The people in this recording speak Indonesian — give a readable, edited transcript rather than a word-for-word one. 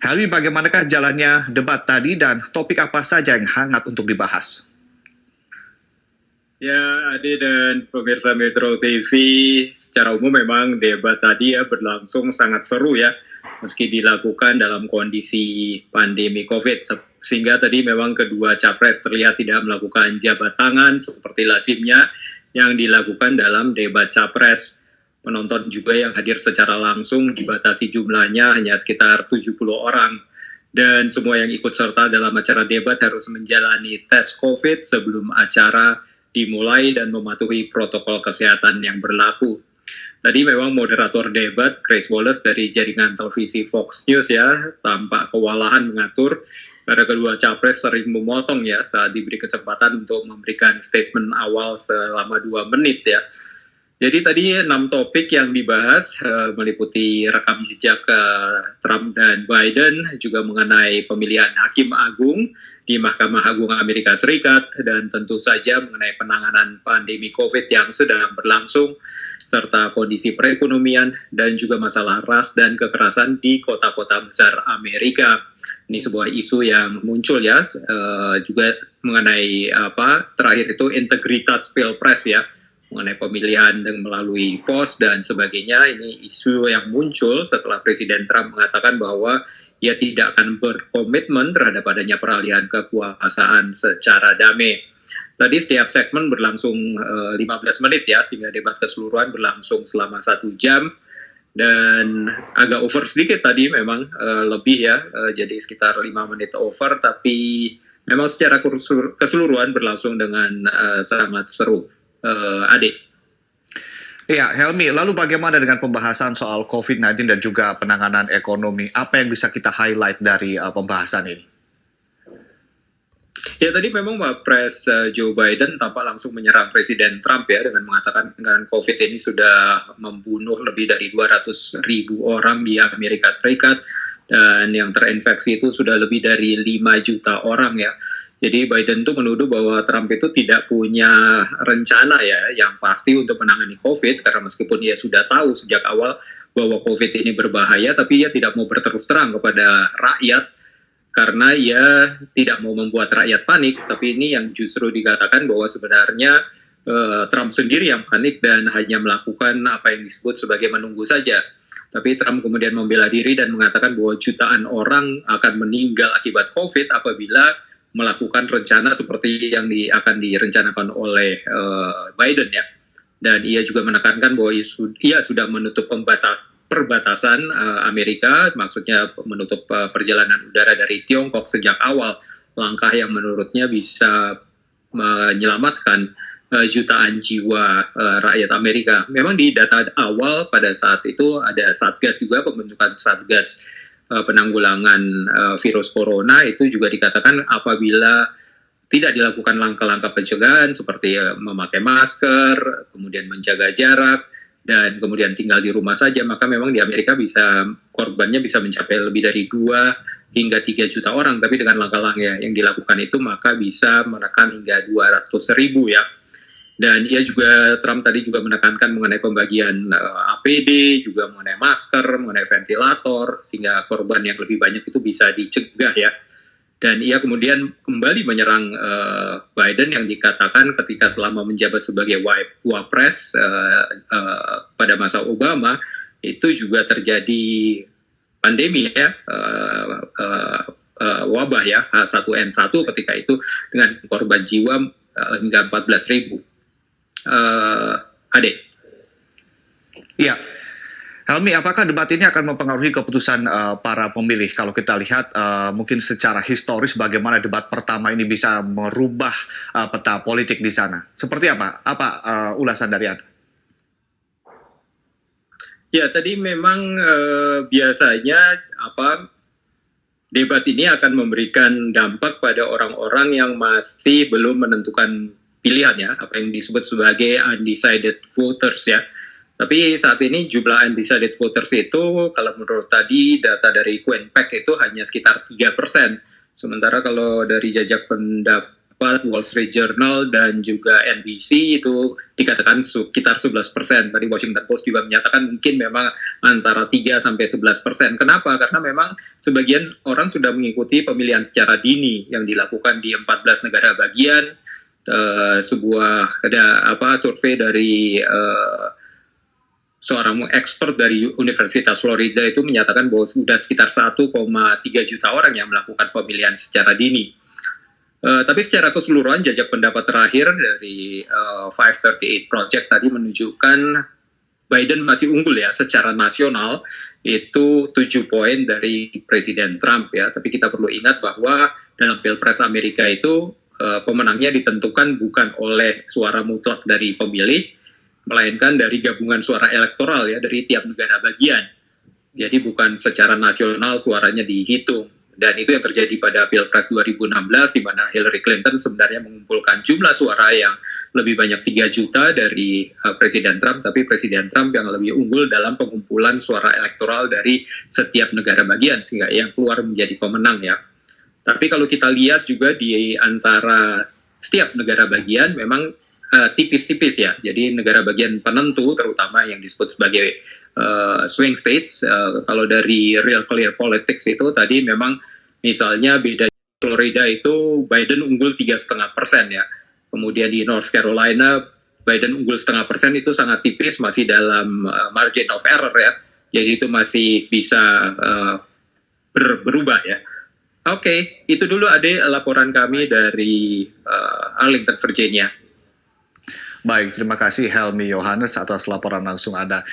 Helmi, bagaimanakah jalannya debat tadi dan topik apa saja yang hangat untuk dibahas? Ya, Ade dan pemirsa Metro TV, secara umum memang debat tadi ya berlangsung sangat seru ya, meski dilakukan dalam kondisi pandemi COVID, sehingga tadi memang kedua capres terlihat tidak melakukan jabat tangan seperti lazimnya yang dilakukan dalam debat capres. Penonton juga yang hadir secara langsung dibatasi jumlahnya hanya sekitar 70 orang. Dan semua yang ikut serta dalam acara debat harus menjalani tes COVID sebelum acara dimulai dan mematuhi protokol kesehatan yang berlaku. Tadi memang moderator debat, Grace Wallace dari jaringan televisi Fox News ya, tampak kewalahan mengatur karena kedua capres sering memotong ya saat diberi kesempatan untuk memberikan statement awal selama 2 menit ya. Jadi tadi 6 topik yang dibahas meliputi rekam jejak Trump dan Biden, juga mengenai pemilihan Hakim Agung di Mahkamah Agung Amerika Serikat, dan tentu saja mengenai penanganan pandemi COVID yang sedang berlangsung, serta kondisi perekonomian dan juga masalah ras dan kekerasan di kota-kota besar Amerika. Ini sebuah isu yang muncul ya, juga mengenai terakhir itu integritas Pilpres ya, mengenai pemilihan dan melalui pos dan sebagainya. Ini isu yang muncul setelah Presiden Trump mengatakan bahwa ia tidak akan berkomitmen terhadap adanya peralihan kekuasaan secara damai. Tadi setiap segmen berlangsung 15 menit ya, sehingga debat keseluruhan berlangsung selama 1 jam. Dan agak over sedikit tadi memang, lebih ya, jadi sekitar 5 menit over, tapi memang secara keseluruhan berlangsung dengan sangat seru. Adik. Ya, Helmi, lalu bagaimana dengan pembahasan soal COVID-19 dan juga penanganan ekonomi? Apa yang bisa kita highlight dari pembahasan ini? Ya, tadi memang Pres Joe Biden tampak langsung menyerang Presiden Trump ya, dengan mengatakan dengan COVID ini sudah membunuh lebih dari 200.000 orang di Amerika Serikat, dan yang terinfeksi itu sudah lebih dari 5 juta orang ya. Jadi Biden tuh menuduh bahwa Trump itu tidak punya rencana ya yang pasti untuk menangani COVID, karena meskipun ia sudah tahu sejak awal bahwa COVID ini berbahaya, tapi ia tidak mau berterus terang kepada rakyat karena ia tidak mau membuat rakyat panik. Tapi ini yang justru dikatakan bahwa sebenarnya Trump sendiri yang panik dan hanya melakukan apa yang disebut sebagai menunggu saja. Tapi Trump kemudian membela diri dan mengatakan bahwa jutaan orang akan meninggal akibat COVID apabila melakukan rencana seperti yang akan direncanakan oleh Biden ya. Dan ia juga menekankan bahwa ia sudah menutup perbatasan Amerika, maksudnya menutup perjalanan udara dari Tiongkok sejak awal, langkah yang menurutnya bisa menyelamatkan jutaan jiwa rakyat Amerika. Memang di data awal pada saat itu ada Satgas juga, pembentukan Satgas penanggulangan virus corona, itu juga dikatakan apabila tidak dilakukan langkah-langkah pencegahan seperti memakai masker, kemudian menjaga jarak, dan kemudian tinggal di rumah saja, maka memang di Amerika korbannya bisa mencapai lebih dari 2 hingga 3 juta orang. Tapi dengan langkah-langkah yang dilakukan itu maka bisa menekan hingga 200.000 ya. Dan Trump tadi juga menekankan mengenai pembagian APD, juga mengenai masker, mengenai ventilator, sehingga korban yang lebih banyak itu bisa dicegah ya. Dan ia kemudian kembali menyerang Biden yang dikatakan ketika selama menjabat sebagai wapres pada masa Obama, itu juga terjadi pandemi ya, wabah ya, H1N1 ketika itu dengan korban jiwa hingga 14.000. Adik. Iya. Helmi, apakah debat ini akan mempengaruhi keputusan para pemilih? Kalau kita lihat mungkin secara historis bagaimana debat pertama ini bisa merubah peta politik di sana. Seperti apa? Apa ulasan dari Anda? Ya, tadi memang biasanya debat ini akan memberikan dampak pada orang-orang yang masih belum menentukan pilihan ya, apa yang disebut sebagai undecided voters ya. Tapi saat ini jumlah undecided voters itu, kalau menurut tadi data dari Quinnipiac itu hanya sekitar 3%. Sementara kalau dari jajak Wall Street Journal dan juga NBC itu dikatakan sekitar 11%. Tadi Washington Post juga menyatakan mungkin memang antara 3 sampai 11%. Kenapa? Karena memang sebagian orang sudah mengikuti pemilihan secara dini yang dilakukan di 14 negara bagian. Sebuah survei dari seorang expert dari Universitas Florida itu menyatakan bahwa sudah sekitar 1,3 juta orang yang melakukan pemilihan secara dini. Tapi secara keseluruhan jajak pendapat terakhir dari 538 Project tadi menunjukkan Biden masih unggul ya secara nasional, itu 7 poin dari Presiden Trump ya. Tapi kita perlu ingat bahwa dalam Pilpres Amerika itu pemenangnya ditentukan bukan oleh suara mutlak dari pemilih, melainkan dari gabungan suara elektoral ya dari tiap negara bagian. Jadi bukan secara nasional suaranya dihitung. Dan itu yang terjadi pada Pilpres 2016, di mana Hillary Clinton sebenarnya mengumpulkan jumlah suara yang lebih banyak 3 juta dari Presiden Trump, tapi Presiden Trump yang lebih unggul dalam pengumpulan suara elektoral dari setiap negara bagian, sehingga yang keluar menjadi pemenang ya. Tapi kalau kita lihat juga di antara setiap negara bagian memang tipis-tipis ya. Jadi negara bagian penentu, terutama yang disebut sebagai swing states, kalau dari Real Clear Politics itu tadi memang misalnya beda Florida itu Biden unggul 3,5% ya. Kemudian di North Carolina Biden unggul 0,5% itu sangat tipis, masih dalam margin of error ya. Jadi itu masih bisa berubah ya. Oke, itu dulu Ade laporan kami dari Arlington, Virginia. Baik, terima kasih Helmi Yohanes atas laporan langsung Anda.